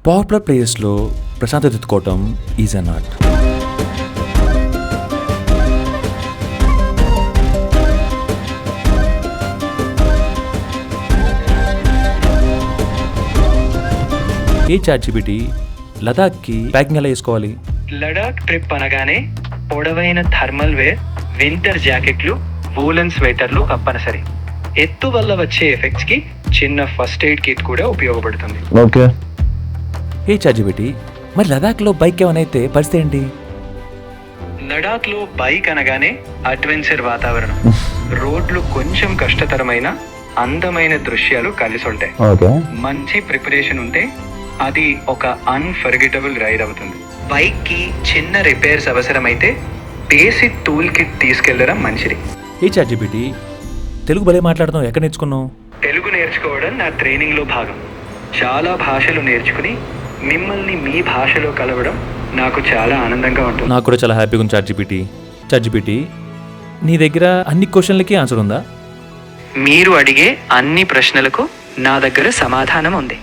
Popular ప్లేయర్స్లో ప్రశాంతత ఎత్తుకోవటం is an art. Hey ChatGPT లదాఖ్కి ప్యాకింగ్ ఎలా వేసుకోవాలి? లడాక్ ట్రిప్ అనగానే పొడవైన థర్మల్ వేర్, వింటర్ జాకెట్లు, వూలన్ స్వెటర్లు తప్పనిసరి. ఎత్తు వల్ల వచ్చే ఎఫెక్ట్స్ కి చిన్న ఫస్ట్ ఎయిడ్ కిట్ కూడా ఉపయోగపడుతుంది. ఓకే. ఏ ChatGPT మరి లదాఖ్లో బైక్ ఏమైనా పరిస్థితి ఏంటి? లడాక్ లో బైక్ అనగానే అడ్వెంచర్ వాతావరణం, రోడ్లు కొంచెం కష్టతరమైన అందమైన దృశ్యాలు కలిసి ఉంటాయి. ఓకే. మంచి ప్రిపరేషన్ ఉంటే అది ఒక అన్ఫర్గెటబుల్ రైడ్ అవుతుంది. బైక్ కి చిన్న రిపేర్స్ అవసరమైతే బేసిక్ టూల్ కిట్ తీసుకెళ్లడం మంచిది. ఏ ChatGPT తెలుగు భలే మాట్లాడతాం, ఎక్కడ నేర్చుకున్నావు? తెలుగు నేర్చుకోవడం నా ట్రైనింగ్ లో భాగం. చాలా భాషలు నేర్చుకుని మిమ్మల్ని మీ భాషలో కలవడం నాకు చాలా ఆనందంగా ఉంటుంది. నాకు కూడా చాలా హ్యాపీగా ఉంది ChatGPT నీ దగ్గర అన్ని క్వశ్చన్లకి ఆన్సర్ ఉందా? మీరు అడిగే అన్ని ప్రశ్నలకు నా దగ్గర సమాధానం ఉంది.